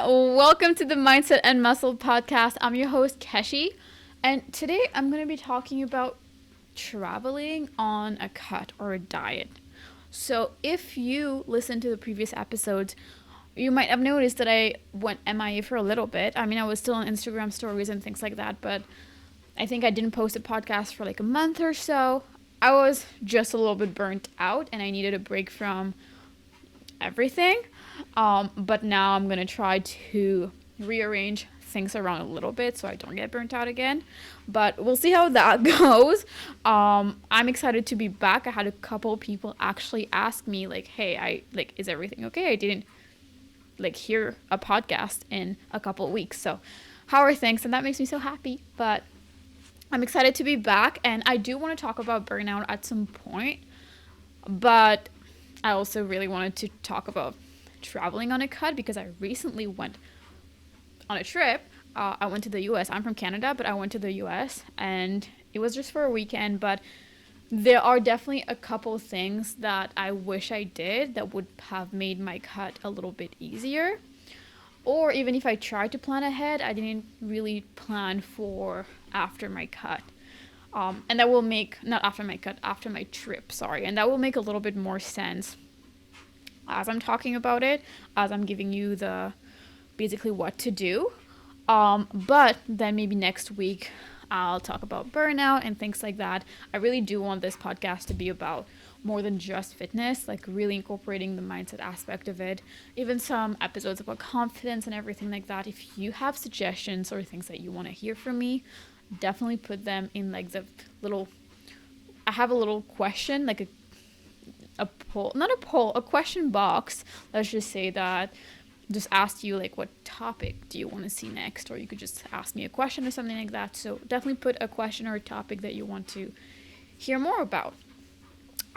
Welcome to the Mindset and Muscle podcast. I'm your host, Keshi, and today I'm going to be talking about traveling on a cut or a diet. So, if you listen to the previous episodes, you might have noticed that I went MIA for a little bit. I mean, I was still on Instagram stories and things like that, but I think I didn't post a podcast for like a month or so. I was just a little bit burnt out and I needed a break from everything. But now I'm going to try to rearrange things around a little bit so I don't get burnt out again. But we'll see how that goes. I'm excited to be back. I had a couple people actually ask me like, hey, is everything okay? I didn't hear a podcast in a couple of weeks. So how are things? And that makes me so happy. But I'm excited to be back. And I do want to talk about burnout at some point. But I also really wanted to talk about traveling on a cut because I recently went on a trip. I went to the US. I'm from Canada, but I went to the US and it was just for a weekend. But there are definitely a couple things that I wish I did that would have made my cut a little bit easier. Or even if I tried to plan ahead, I didn't really plan for after my cut. And that will make, not after my cut, after my trip, sorry. And that will make a little bit more sense as I'm talking about it, as I'm giving you the basically what to do. But then maybe next week I'll talk about burnout and things like that. I really do want this podcast to be about more than just fitness, like really incorporating the mindset aspect of it, even some episodes about confidence and everything like that. If you have suggestions or things that you want to hear from me, definitely put them in like the little, I have a little question, like a poll, not a poll, a question box. Let's just say that just ask you like what topic do you want to see next, or you could just ask me a question or something like that. So definitely put a question or a topic that you want to hear more about.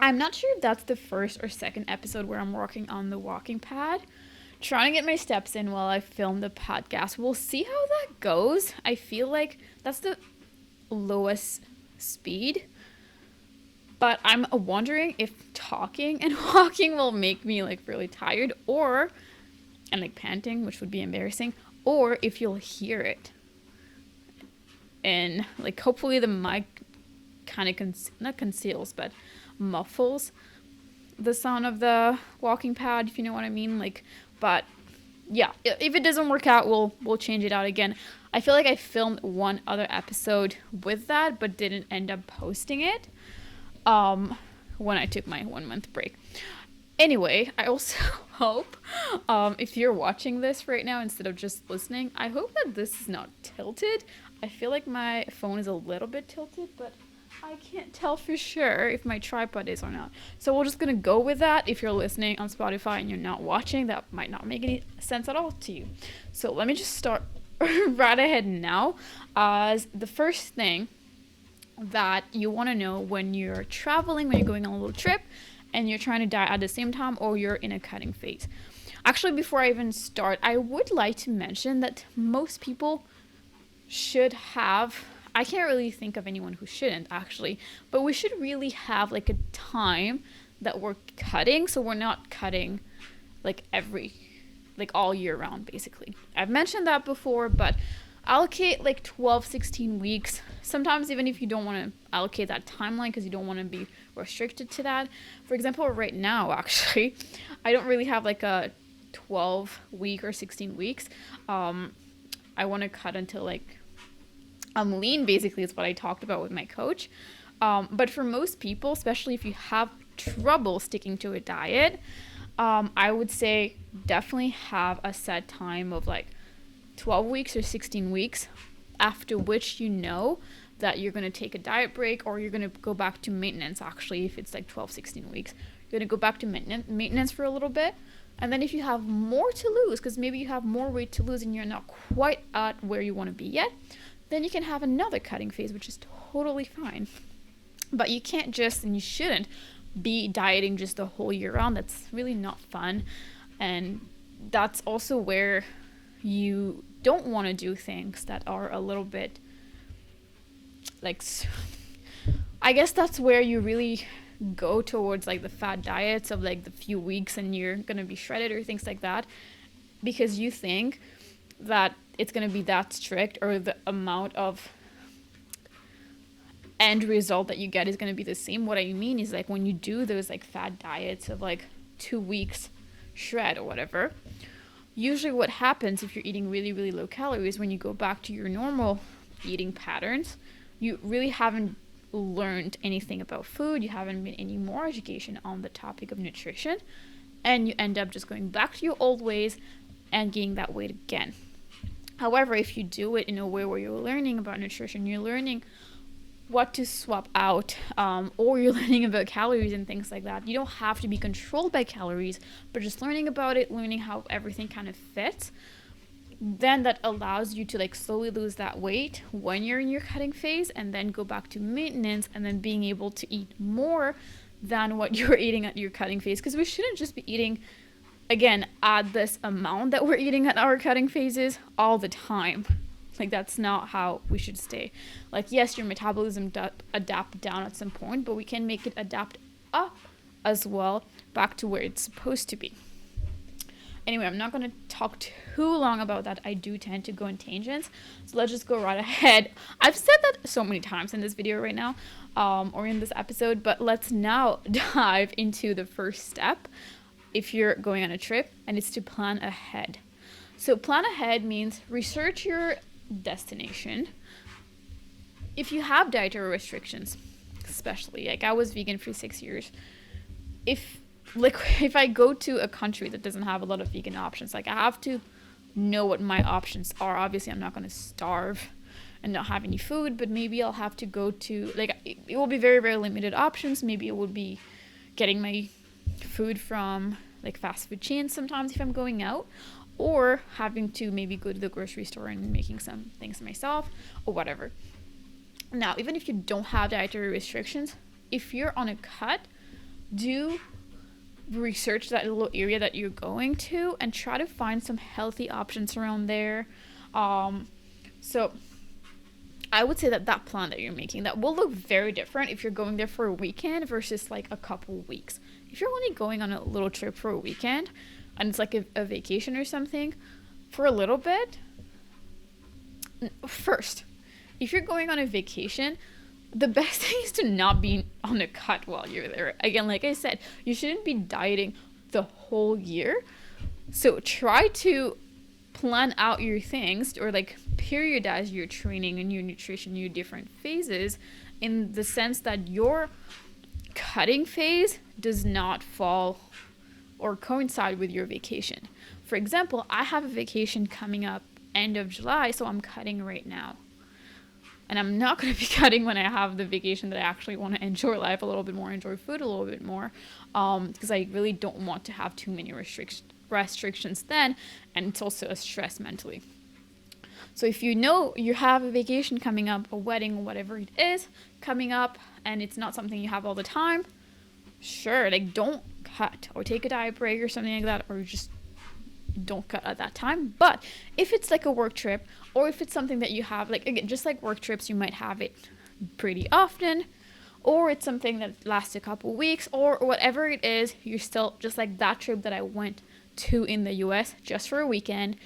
I'm not sure if that's the first or second episode where I'm working on the walking pad, trying to get my steps in while I film the podcast. We'll see how that goes. I feel like that's the lowest speed, but I'm wondering if talking and walking will make me like really tired and like panting, which would be embarrassing, or if you'll hear it. And like hopefully the mic kind of not conceals, but muffles the sound of the walking pad, if you know what I mean. Like, but yeah, if it doesn't work out, we'll change it out again. I feel like I filmed one other episode with that, but didn't end up posting it when I took my 1 month break. Anyway, I also hope if you're watching this right now instead of just listening, I hope that this is not tilted. I feel like my phone is a little bit tilted, but I can't tell for sure if my tripod is or not. So we're just going to go with that. If you're listening on Spotify and you're not watching, that might not make any sense at all to you. So let me just start right ahead now. As the first thing that you want to know when you're traveling, when you're going on a little trip and you're trying to diet at the same time, or you're in a cutting phase. Actually, before I even start, I would like to mention that most people should have, I can't really think of anyone who shouldn't actually, but we should really have like a time that we're cutting, so we're not cutting like all year round basically. I've mentioned that before, but allocate like 12-16 weeks. Sometimes even if you don't want to allocate that timeline because you don't want to be restricted to that. For example, right now actually, I don't really have like a 12 week or 16 weeks. I want to cut until like I'm lean, basically, is what I talked about with my coach. But for most people, especially if you have trouble sticking to a diet, I would say definitely have a set time of like 12 weeks or 16 weeks, after which you know that you're going to take a diet break, or you're going to go back to maintenance. Actually, if it's like 12-16 weeks, you're going to go back to maintenance for a little bit. And then if you have more to lose, because maybe you have more weight to lose and you're not quite at where you want to be yet, then you can have another cutting phase, which is totally fine. But you can't just, and you shouldn't, be dieting just the whole year round. That's really not fun. And that's also where you don't want to do things that are a little bit like, I guess that's where you really go towards like the fad diets of like the few weeks and you're gonna be shredded or things like that, because you think that it's going to be that strict, or the amount of end result that you get is going to be the same. What I mean is, like, when you do those like fad diets of like 2 weeks shred or whatever, usually what happens if you're eating really, really low calories, when you go back to your normal eating patterns, you really haven't learned anything about food. You haven't been any more education on the topic of nutrition, and you end up just going back to your old ways and gaining that weight again. However, if you do it in a way where you're learning about nutrition, you're learning what to swap out, or you're learning about calories and things like that. You don't have to be controlled by calories, but just learning about it, learning how everything kind of fits, then that allows you to like slowly lose that weight when you're in your cutting phase, and then go back to maintenance, and then being able to eat more than what you're eating at your cutting phase. Because we shouldn't just be eating, again, at this amount that we're eating at our cutting phases all the time. Like, that's not how we should stay. Like, yes, your metabolism adapt down at some point, but we can make it adapt up as well, back to where it's supposed to be. Anyway, I'm not going to talk too long about that. I do tend to go in tangents, so let's just go right ahead. I've said that so many times in this video right now, or in this episode, but let's now dive into the first step if you're going on a trip, and it's to plan ahead. So plan ahead means research your destination. If you have dietary restrictions, especially, like I was vegan for 6 years, if I go to a country that doesn't have a lot of vegan options, like I have to know what my options are. Obviously, I'm not going to starve and not have any food, but maybe I'll have to go to, like, it will be very, very limited options. Maybe it would be getting my food from like fast food chains sometimes if I'm going out, or having to maybe go to the grocery store and making some things myself or whatever. Now, even if you don't have dietary restrictions, if you're on a cut, do research that little area that you're going to and try to find some healthy options around there. So I would say that plan that you're making, that will look very different if you're going there for a weekend versus like a couple weeks. If you're only going on a little trip for a weekend, and it's like a vacation or something, for a little bit, first, if you're going on a vacation, the best thing is to not be on a cut while you're there. Again, like I said, you shouldn't be dieting the whole year. So try to plan out your things, or like periodize your training and your nutrition, your different phases, in the sense that your cutting phase does not fall or coincide with your vacation. For example, I have a vacation coming up end of July, so I'm cutting right now. And I'm not going to be cutting when I have the vacation that I actually want to enjoy life a little bit more, enjoy food a little bit more, because I really don't want to have too many restrictions then, and it's also a stress mentally. So if you know you have a vacation coming up, a wedding, or whatever it is coming up, and it's not something you have all the time, sure, like don't cut or take a diet break or something like that, or just don't cut at that time. But if it's like a work trip, or if it's something that you have, like, again, just like work trips, you might have it pretty often, or it's something that lasts a couple weeks, or whatever it is, you're still just like that trip that I went to in the US just for a weekend,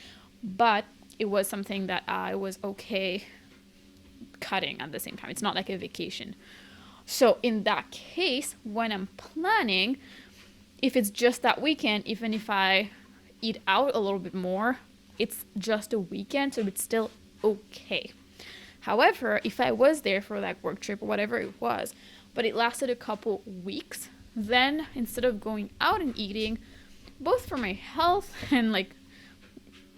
but it was something that I was okay cutting at the same time. It's not like a vacation. So in that case, when I'm planning, if it's just that weekend, even if I eat out a little bit more, it's just a weekend, so it's still okay. However, if I was there for that work trip or whatever it was, but it lasted a couple weeks, then instead of going out and eating, both for my health and like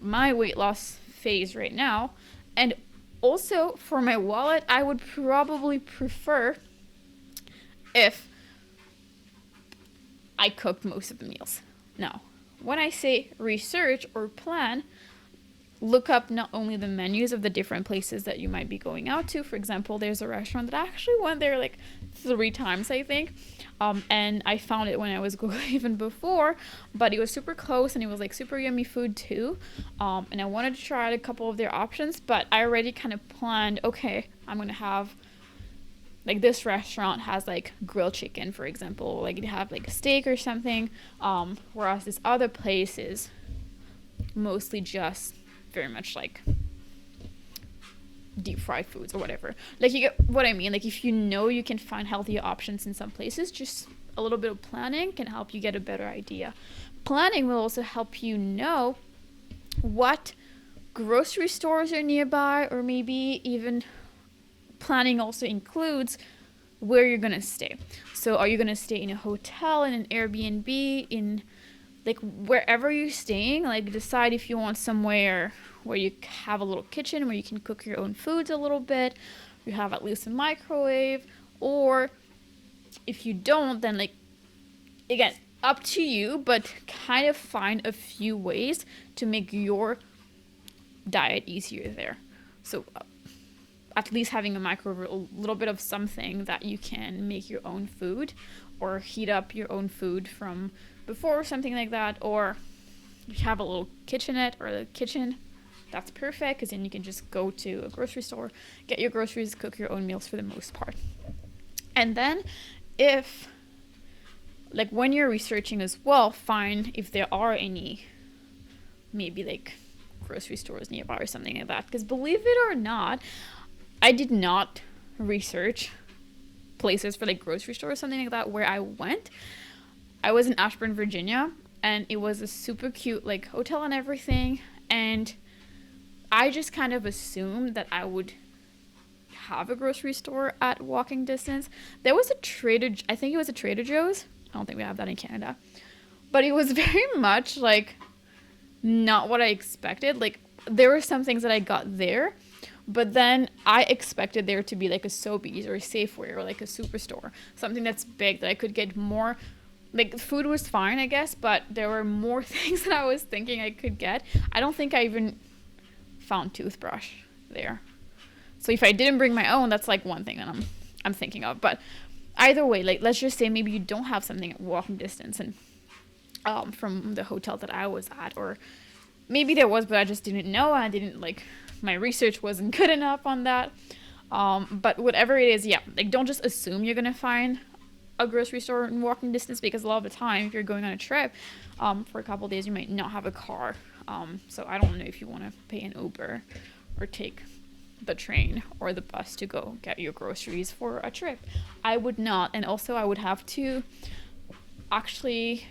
my weight loss phase right now, and also for my wallet, I would probably prefer if I cooked most of the meals. Now, when I say research or plan, look up not only the menus of the different places that you might be going out to. For example, there's a restaurant that I actually went there like 3 times, I think. And I found it when I was going even before, but it was super close and it was like super yummy food too. And I wanted to try out a couple of their options, but I already kind of planned, okay, I'm going to have, like, this restaurant has like grilled chicken, for example, like they have like a steak or something. Whereas this other place is mostly just very much like deep fried foods or whatever. Like, you get what I mean? Like, if you know you can find healthier options in some places, just a little bit of planning can help you get a better idea. Planning will also help you know what grocery stores are nearby, or maybe even planning also includes where you're gonna stay. So are you gonna stay in a hotel, in an Airbnb, in like wherever you're staying? Like, decide if you want somewhere where you have a little kitchen where you can cook your own foods a little bit, you have at least a microwave, or if you don't, then like, again, up to you, but kind of find a few ways to make your diet easier there. So at least having a microwave, a little bit of something that you can make your own food or heat up your own food from before or something like that. Or you have a little kitchenette or a kitchen, that's perfect, because then you can just go to a grocery store, get your groceries, cook your own meals for the most part. And then if, like, when you're researching as well, find if there are any maybe like grocery stores nearby or something like that. Because believe it or not, I did not research places for like grocery stores or something like that where I went. I was in Ashburn, Virginia, and it was a super cute like hotel and everything, and I just kind of assumed that I would have a grocery store at walking distance. There was a I think it was a Trader Joe's. I don't think we have that in Canada, but it was very much like not what I expected. Like, there were some things that I got there, but then I expected there to be like a Sobeys or a Safeway or like a Superstore, something that's big that I could get more. Like, food was fine, I guess, but there were more things that I was thinking I could get. I don't think I even found toothbrush there. So if I didn't bring my own, that's like one thing that I'm thinking of. But either way, like, let's just say maybe you don't have something at walking distance and from the hotel that I was at, or maybe there was, but I just didn't know. I didn't like, my research wasn't good enough on that. But whatever it is, yeah, like, don't just assume you're gonna find a grocery store in walking distance, because a lot of the time, if you're going on a trip for a couple of days, you might not have a car. So I don't know if you want to pay an Uber or take the train or the bus to go get your groceries for a trip. I would not. And also I would have to actually,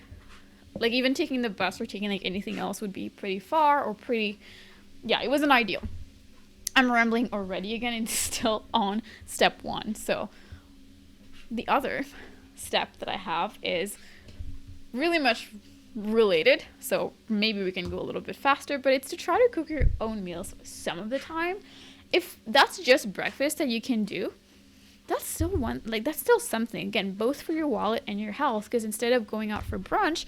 like, even taking the bus or taking like anything else would be pretty far or pretty, yeah, it wasn't ideal. I'm rambling already again, and still on step 1. So the other step that I have is really much related, so maybe we can go a little bit faster, but it's to try to cook your own meals some of the time. If that's just breakfast that you can do, that's still something, again, both for your wallet and your health, because instead of going out for brunch,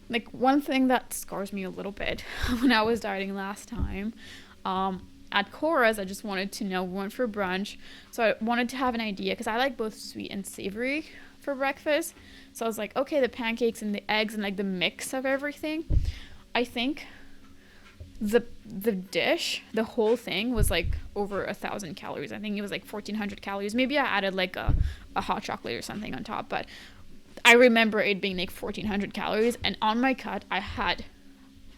like, one thing that scars me a little bit when I was dieting last time, at Cora's, I just wanted to know, we went for brunch, so I wanted to have an idea, because I like both sweet and savory for breakfast. So I was like, okay, the pancakes and the eggs and like the mix of everything. I think the dish, the whole thing was like over 1,000 calories. I think it was like 1,400 calories. Maybe I added like a hot chocolate or something on top, but I remember it being like 1,400 calories. And on my cut, I had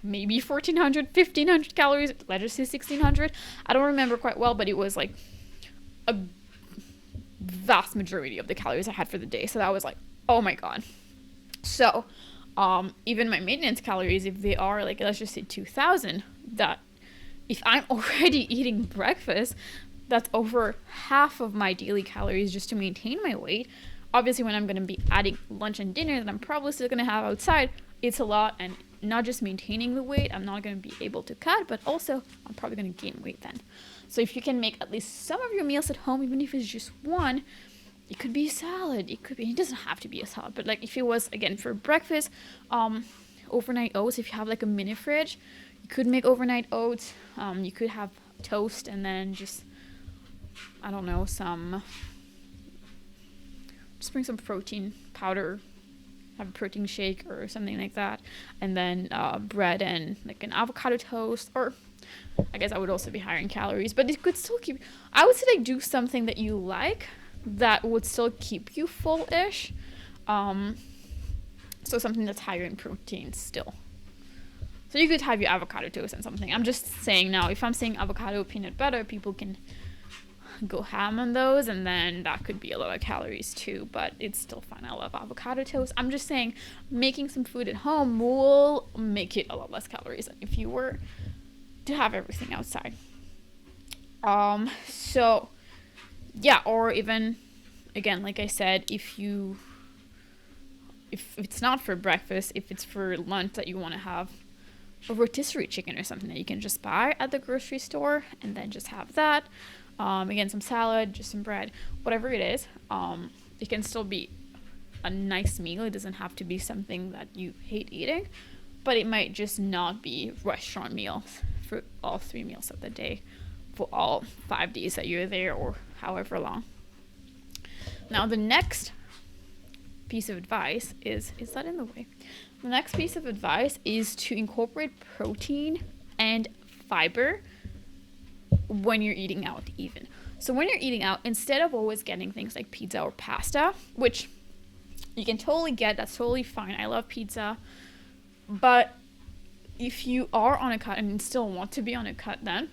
maybe 1,400, 1,500 calories. Let's just say 1,600. I don't remember quite well, but it was like a vast majority of the calories I had for the day. So that was like, oh my god. So even my maintenance calories, if they are like, let's just say 2,000, that if I'm already eating breakfast, that's over half of my daily calories just to maintain my weight. Obviously, when I'm going to be adding lunch and dinner that I'm probably still going to have outside, it's a lot. And not just maintaining the weight, I'm not going to be able to cut, but also I'm probably going to gain weight then. So if you can make at least some of your meals at home, even if it's just one, it could be a salad, it doesn't have to be a salad, but like if it was, again, for breakfast, overnight oats, if you have like a mini fridge, you could make overnight oats. You could have toast and then just, I don't know, just bring some protein powder, have a protein shake or something like that, and then bread and like an avocado toast, or I guess I would also be higher in calories, but it could still keep, I would say, like, do something that you like that would still keep you full-ish. So something that's higher in protein still. So you could have your avocado toast and something. I'm just saying now, if I'm saying avocado peanut butter, people can go ham on those, and then that could be a lot of calories too, but it's still fine. I love avocado toast. I'm just saying making some food at home will make it a lot less calories than if you were to have everything outside. So yeah, or even again, like I said, if it's not for breakfast, if it's for lunch that you want to have a rotisserie chicken or something that you can just buy at the grocery store and then just have that. Again, some salad, just some bread, whatever it is. It can still be a nice meal. It doesn't have to be something that you hate eating, but it might just not be restaurant meals for all 3 meals of the day for all 5 days that you're there or however long. Now, the next piece of advice is that in the way? The next piece of advice is to incorporate protein and fiber when you're eating out even. So when you're eating out, instead of always getting things like pizza or pasta, which you can totally get, that's totally fine. I love pizza. But if you are on a cut and still want to be on a cut, then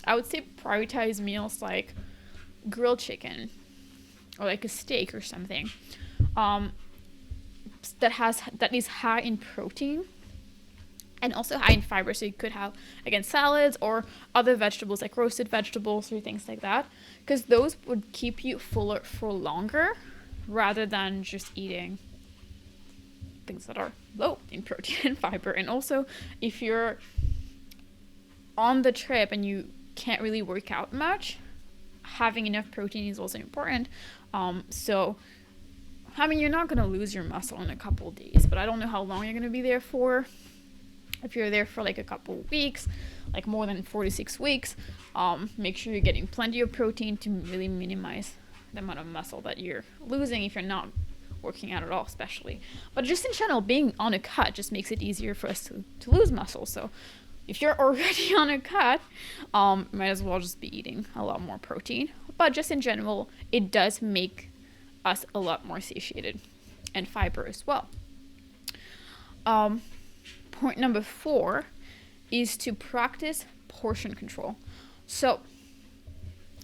I would say prioritize meals like grilled chicken or like a steak or something. That is high in protein and also high in fiber. So you could have, again, salads or other vegetables like roasted vegetables or things like that, because those would keep you fuller for longer rather than just eating things that are low in protein and fiber. And also, if you're on the trip and you can't really work out much, having enough protein is also important. So I mean, you're not going to lose your muscle in a couple of days, but I don't know how long you're going to be there for. If you're there for like a couple of weeks, like more than 4 to 6 weeks, make sure you're getting plenty of protein to really minimize the amount of muscle that you're losing if you're not working out at all, especially. But just in general, being on a cut just makes it easier for us to lose muscle. So if you're already on a cut, might as well just be eating a lot more protein. But just in general, it does make us a lot more satiated, and fiber as well. Point number 4 is to practice portion control. So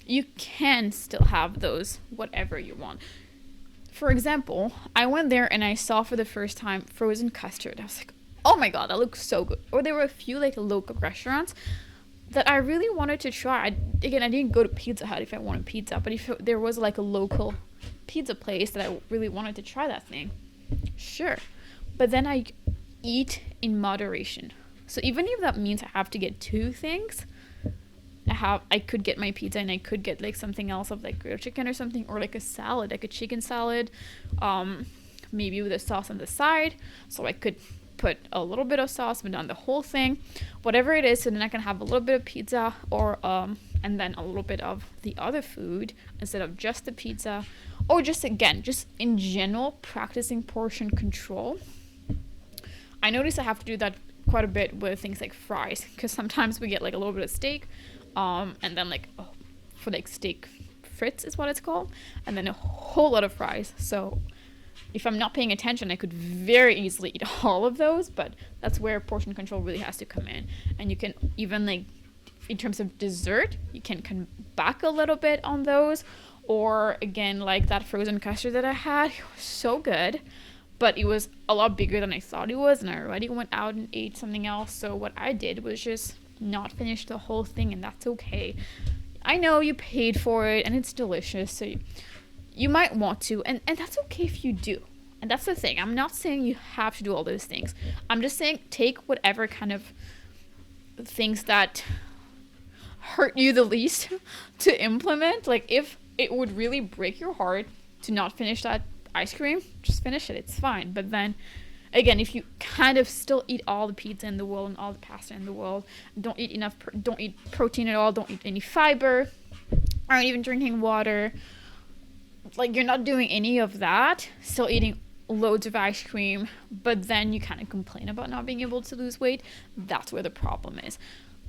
you can still have those whatever you want. For example, I went there and I saw for the first time frozen custard. I was like, oh my god, that looks so good. Or there were a few like local restaurants that I really wanted to try. I didn't go to Pizza Hut if I wanted pizza, but if there was like a local pizza place that I really wanted to try that thing, sure. But then I eat in moderation. So even if that means I have to get 2 things, I could get my pizza and I could get like something else of like grilled chicken or something, or like a salad, like a chicken salad, maybe with a sauce on the side. So I could put a little bit of sauce, but not the whole thing, whatever it is. So then I can have a little bit of pizza or and then a little bit of the other food instead of just the pizza. Or just in general, practicing portion control. I notice I have to do that quite a bit with things like fries, because sometimes we get like a little bit of steak, and then for like steak frites is what it's called, and then a whole lot of fries. So if I'm not paying attention, I could very easily eat all of those, but that's where portion control really has to come in. And you can even like, in terms of dessert, you can come back a little bit on those. Or again, like that frozen custard that I had, it was so good, but it was a lot bigger than I thought it was, and I already went out and ate something else. So what I did was just not finish the whole thing, and that's okay. I know you paid for it and it's delicious, so you might want to, and that's okay if you do. And that's the thing. I'm not saying you have to do all those things. I'm just saying take whatever kind of things that hurt you the least to implement. Like if it would really break your heart to not finish that ice cream, just finish it. It's fine. But then again, if you kind of still eat all the pizza in the world and all the pasta in the world, don't eat protein at all, don't eat any fiber, aren't even drinking water, like you're not doing any of that, still eating loads of ice cream, but then you kind of complain about not being able to lose weight, that's where the problem is.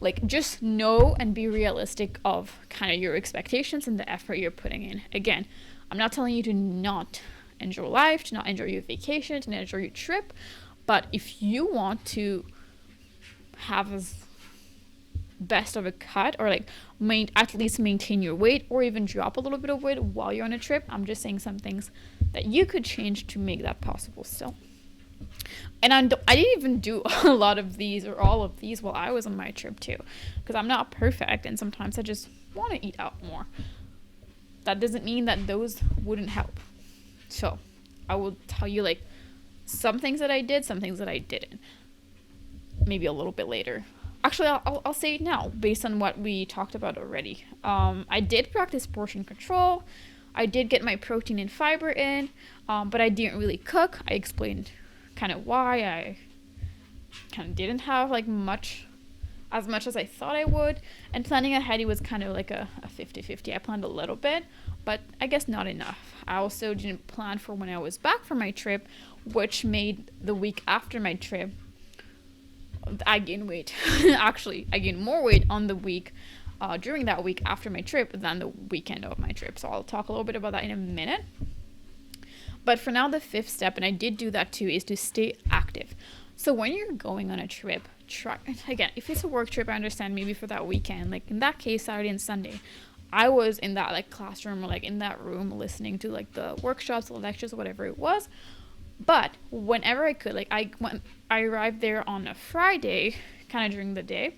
Like, just know and be realistic of kind of your expectations and the effort you're putting in. Again, I'm not telling you to not enjoy life, to not enjoy your vacation, to not enjoy your trip, but if you want to have as best of a cut, or like at least maintain your weight, or even drop a little bit of weight while you're on a trip. I'm just saying some things that you could change to make that possible still. And I didn't even do a lot of these or all of these while I was on my trip too, because I'm not perfect and sometimes I just want to eat out more. That doesn't mean that those wouldn't help. So I will tell you like some things that I did, some things that I didn't, maybe a little bit later. Actually, I'll say it now based on what we talked about already. I did practice portion control. I did get my protein and fiber in, but I didn't really cook. I explained kind of why. I kind of didn't have like as much as I thought I would. And planning ahead, it was kind of like a 50-50. I planned a little bit, but I guess not enough. I also didn't plan for when I was back from my trip, which made the week after my trip, I gained weight. Actually, I gained more weight on the week during that week after my trip than the weekend of my trip. So I'll talk a little bit about that in a minute. But for now, the fifth step, and I did do that too, is to stay active. So when you're going on a trip, try, again, if it's a work trip, I understand maybe for that weekend, like in that case, Saturday and Sunday, I was in that like classroom or like in that room listening to like the workshops, the lectures, whatever it was. But whenever I could, like when I arrived there on a Friday, kind of during the day,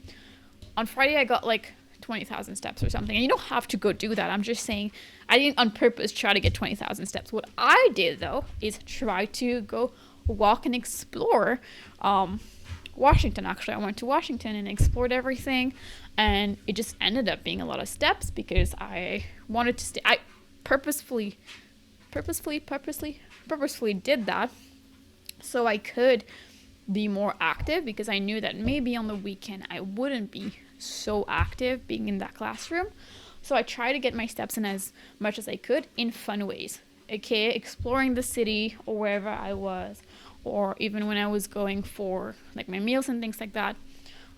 on Friday I got like 20,000 steps or something. And you don't have to go do that. I'm just saying I didn't on purpose try to get 20,000 steps. What I did though is try to go walk and explore Washington. Actually, I went to Washington and explored everything, and it just ended up being a lot of steps because I wanted to stay. I purposefully did that so I could be more active, because I knew that maybe on the weekend I wouldn't be so active being in that classroom. So I tried to get my steps in as much as I could in fun ways, okay, exploring the city or wherever I was, or even when I was going for like my meals and things like that.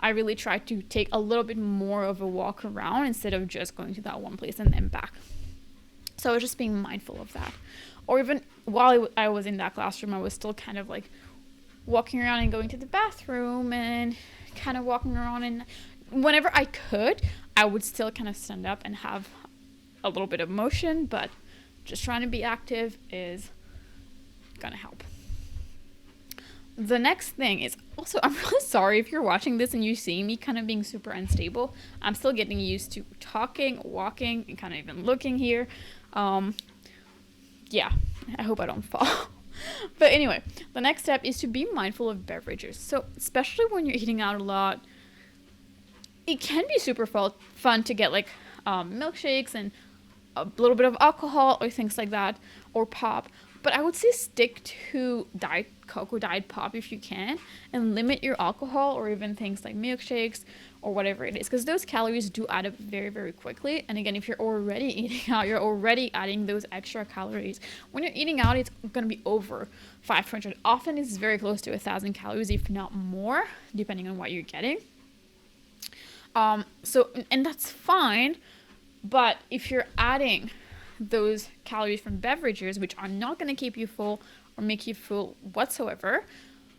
I really tried to take a little bit more of a walk around instead of just going to that one place and then back. So I was just being mindful of that. Or even while I was in that classroom, I was still kind of like walking around and going to the bathroom and kind of walking around, and whenever I could, I would still kind of stand up and have a little bit of motion, but just trying to be active is gonna help. The next thing is also, I'm really sorry if you're watching this and you see me kind of being super unstable. I'm still getting used to talking, walking, and kind of even looking here. Yeah, I hope I don't fall. But anyway, the next step is to be mindful of beverages. So especially when you're eating out a lot, it can be super fun to get like milkshakes and a little bit of alcohol or things like that, or pop. But I would say stick to Diet Coke or Diet Pop if you can, and limit your alcohol or even things like milkshakes or whatever it is, because those calories do add up very, very quickly. And again, if you're already eating out, you're already adding those extra calories. When you're eating out, it's going to be over 500. Often it's very close to 1,000 calories, if not more, depending on what you're getting. So, and that's fine. But if you're adding those calories from beverages, which are not going to keep you full or make you full whatsoever,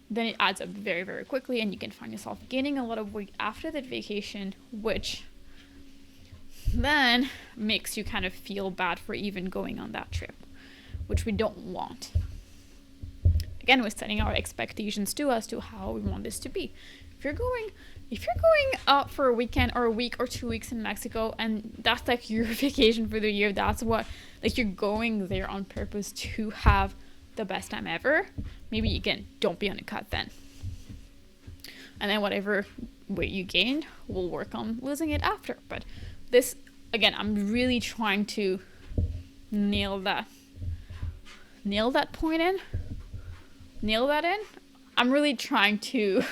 then it adds up very, very quickly, and you can find yourself gaining a lot of weight after that vacation, which then makes you kind of feel bad for even going on that trip, which we don't want. Again, we're setting our expectations to us to how we want this to be. If you're going out for a weekend or a week or 2 weeks in Mexico, and that's like your vacation for the year, that's what, like, you're going there on purpose to have the best time ever, maybe again, don't be on a cut then. And then whatever weight you gained, we'll work on losing it after. But this, again, I'm really trying to nail that point in. Nail that in. I'm really trying to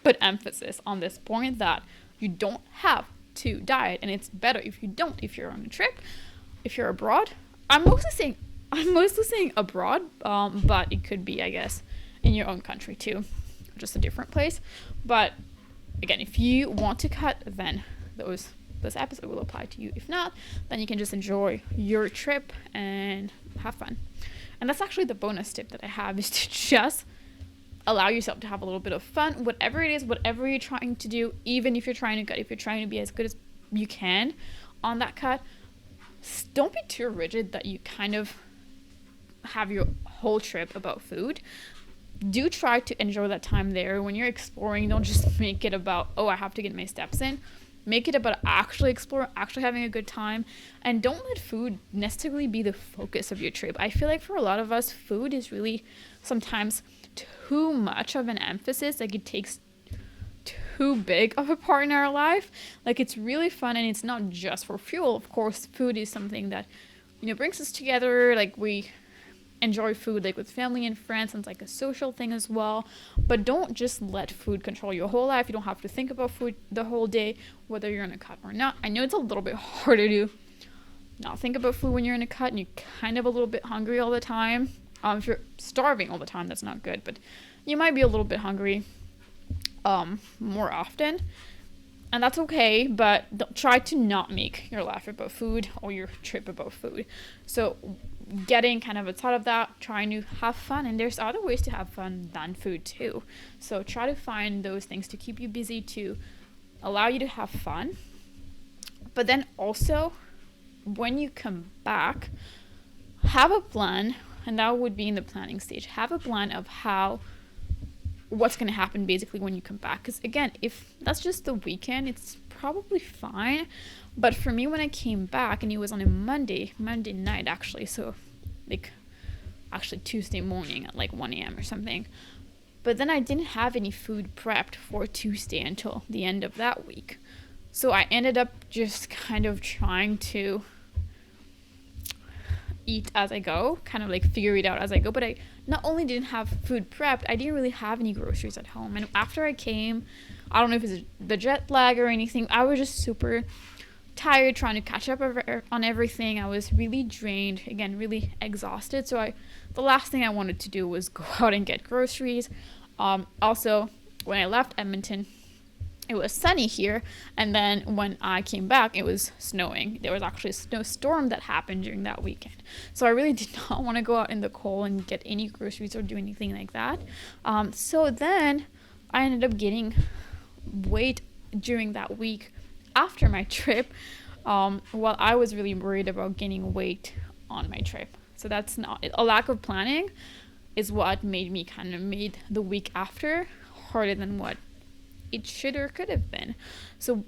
put emphasis on this point that you don't have to diet, and it's better if you don't, if you're on a trip, if you're abroad. I'm mostly saying abroad, but it could be, I guess, in your own country too, just a different place. But again, if you want to cut, then this episode will apply to you. If not, then you can just enjoy your trip and have fun. And that's actually the bonus tip that I have, is to just allow yourself to have a little bit of fun, whatever it is, whatever you're trying to do. Even if you're trying to cut, if you're trying to be as good as you can on that cut, don't be too rigid that you kind of have your whole trip about food. Do try to enjoy that time there. When you're exploring, don't just make it about, oh, I have to get my steps in. Make it about actually exploring, actually having a good time, and don't let food necessarily be the focus of your trip. I feel like for a lot of us, food is really sometimes too much of an emphasis. Like, it takes too big of a part in our life. Like, it's really fun, and it's not just for fuel. Of course, food is something that, you know, brings us together. Like, we enjoy food like with family and friends, and it's like a social thing as well. But don't just let food control your whole life. You don't have to think about food the whole day, whether you're in a cut or not. I know it's a little bit harder to not think about food when you're in a cut and you're kind of a little bit hungry all the time. If you're starving all the time, that's not good, but you might be a little bit hungry more often, and that's okay. But try to not make your life about food or your trip about food. So getting kind of outside of that, trying to have fun, and there's other ways to have fun than food too. So try to find those things to keep you busy, to allow you to have fun. But then also, when you come back, have a plan, and that would be in the planning stage. Have a plan of what's going to happen basically when you come back. Because again, if that's just the weekend, it's probably fine. But for me, when I came back, and it was on a Monday night actually, so like actually Tuesday morning at like 1 a.m. or something. But then I didn't have any food prepped for Tuesday until the end of that week. So I ended up just kind of trying to eat as I go, kind of like figure it out as I go. But I not only didn't have food prepped, I didn't really have any groceries at home. And after I came, I don't know if it's the jet lag or anything, I was just super tired trying to catch up on everything. I was really drained, again, really exhausted. So the last thing I wanted to do was go out and get groceries. Also, when I left Edmonton, it was sunny here, and then when I came back, it was snowing. There was actually a snowstorm that happened during that weekend. So I really did not want to go out in the cold and get any groceries or do anything like that. So then I ended up gaining weight during that week after my trip, while I was really worried about gaining weight on my trip. So that's not a lack of planning is what made the week after harder than what it should or could have been. So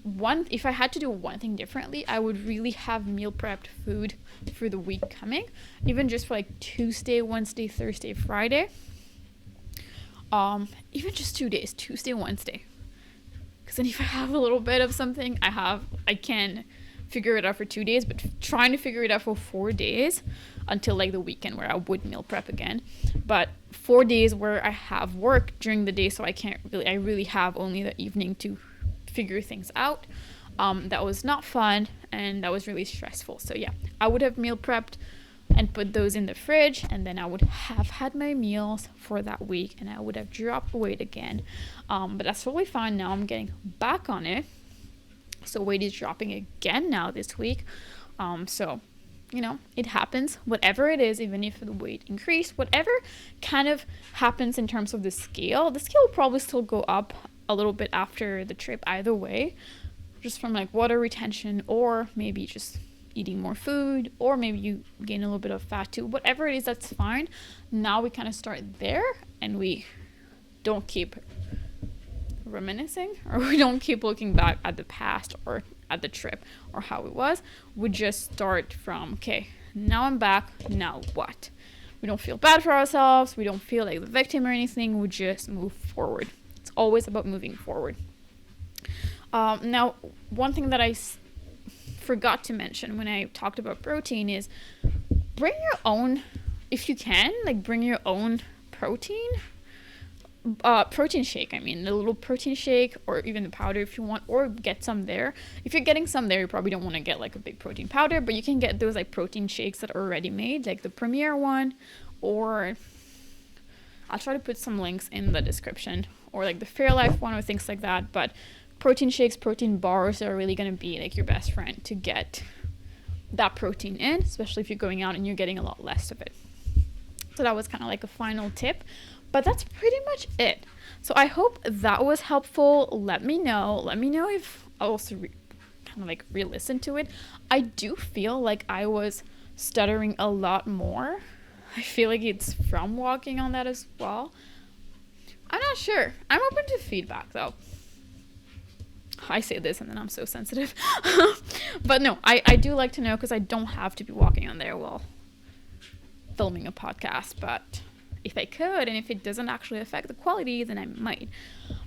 if I had to do one thing differently, I would really have meal prepped food for the week coming, even just for like Tuesday, Wednesday, Thursday, Friday. Even just 2 days, Tuesday, Wednesday. Because then if I have a little bit of something, I can figure it out for 2 days, but trying to figure it out for 4 days until like the weekend where I would meal prep again. But 4 days where I have work during the day, so I really have only the evening to figure things out. That was not fun, and that was really stressful. So yeah, I would have meal prepped and put those in the fridge, and then I would have had my meals for that week, and I would have dropped weight again. But that's totally fine. Now I'm getting back on it, so weight is dropping again now this week. So you know, it happens, whatever it is, even if the weight increased, whatever kind of happens in terms of the scale will probably still go up a little bit after the trip either way, just from like water retention, or maybe just eating more food, or maybe you gain a little bit of fat too. Whatever it is, that's fine. Now we kind of start there, and we don't keep reminiscing, or we don't keep looking back at the past or at the trip or how it was. We just start from, okay, now I'm back, now what? We don't feel bad for ourselves, we don't feel like the victim or anything, we just move forward. It's always about moving forward. Now, one thing that I forgot to mention when I talked about protein is bring your own, if you can, like bring your own protein shake. I mean, the little protein shake, or even the powder if you want, or get some there. If you're getting some there, you probably don't want to get like a big protein powder, but you can get those like protein shakes that are already made, like the Premier one, or I'll try to put some links in the description, or like the Fairlife one, or things like that. But protein shakes, protein bars are really going to be like your best friend to get that protein in, especially if you're going out and you're getting a lot less of it. So that was kind of like a final tip, but that's pretty much it. So I hope that was helpful. Let me know if I also kind of like re-listen to it. I do feel like I was stuttering a lot more. I feel like it's from walking on that as well. I'm not sure. I'm open to feedback though. I say this and then I'm so sensitive. But no, I do like to know, because I don't have to be walking on there while filming a podcast. But if I could, and if it doesn't actually affect the quality, then I might.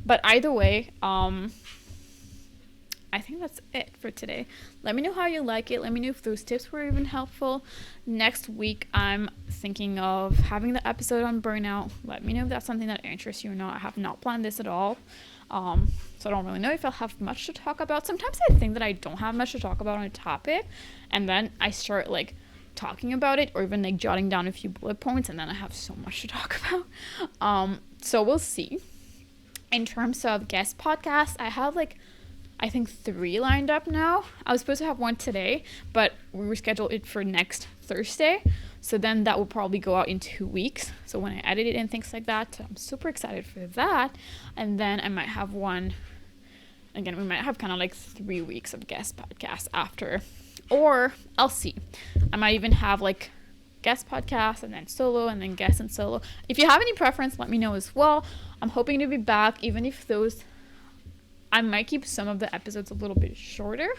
But either way, I think that's it for today. Let me know how you like it. Let me know if those tips were even helpful. Next week, I'm thinking of having the episode on burnout. Let me know if that's something that interests you or not. I have not planned this at all. So I don't really know if I'll have much to talk about. Sometimes I think that I don't have much to talk about on a topic, and then I start like talking about it, or even like jotting down a few bullet points, and then I have so much to talk about. So we'll see. In terms of guest podcasts, I have I think 3 lined up now. I was supposed to have one today, but we rescheduled it for next Thursday. So then that will probably go out in 2 weeks. So when I edit it and things like that, so I'm super excited for that. And then I might have one, again, we might have kind of like 3 weeks of guest podcasts after, or I'll see. I might even have like guest podcasts and then solo and then guest and solo. If you have any preference, let me know as well. I'm hoping to be back, even if those, I might keep some of the episodes a little bit shorter.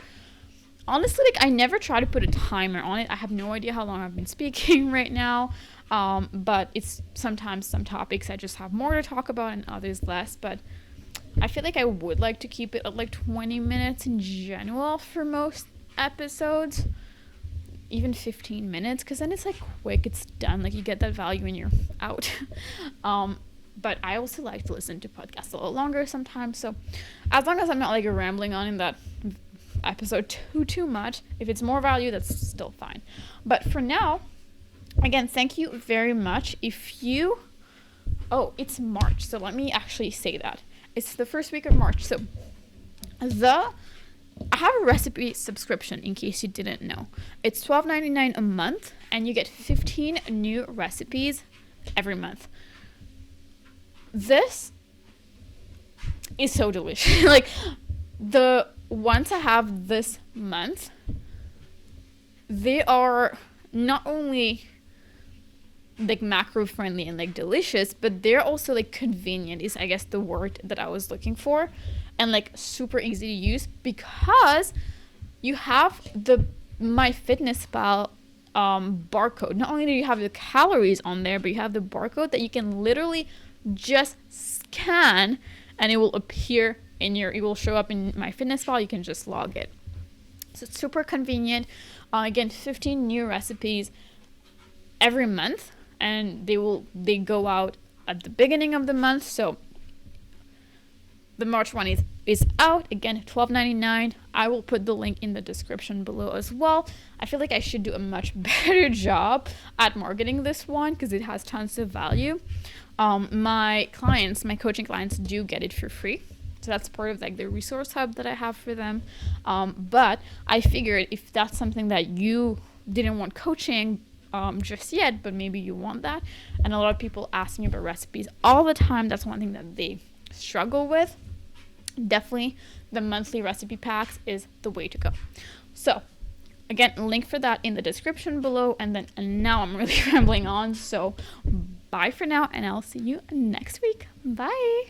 Honestly, I never try to put a timer on it. I have no idea how long I've been speaking right now. But it's sometimes some topics I just have more to talk about and others less. But I feel like I would like to keep it at 20 minutes in general for most episodes. Even 15 minutes, because then it's quick, it's done. You get that value and you're out. But I also like to listen to podcasts a little longer sometimes. So as long as I'm not rambling on in that episode too much, if it's more value, that's still fine. But for now, again, thank you very much. It's March. So let me actually say that. It's the first week of March. So I have a recipe subscription, in case you didn't know. It's $12.99 a month, and you get 15 new recipes every month. This is so delicious. The ones I have this month, they are not only macro friendly and delicious, but they're also convenient is I guess the word that I was looking for, and super easy to use, because you have the MyFitnessPal barcode. Not only do you have the calories on there, but you have the barcode that you can literally just scan, and it will appear it will show up in MyFitnessPal. You can just log it. So it's super convenient. Again, 15 new recipes every month, and they go out at the beginning of the month. So the March one is out. Again, $12.99. I will put the link in the description below as well. I feel like I should do a much better job at marketing this one, because it has tons of value. My coaching clients do get it for free. So that's part of the resource hub that I have for them. But I figured if that's something that you didn't want coaching just yet, but maybe you want that, and a lot of people ask me about recipes all the time, that's one thing that they struggle with. Definitely the monthly recipe packs is the way to go. So again, link for that in the description below. And now I'm really rambling on. So bye for now, and I'll see you next week. Bye.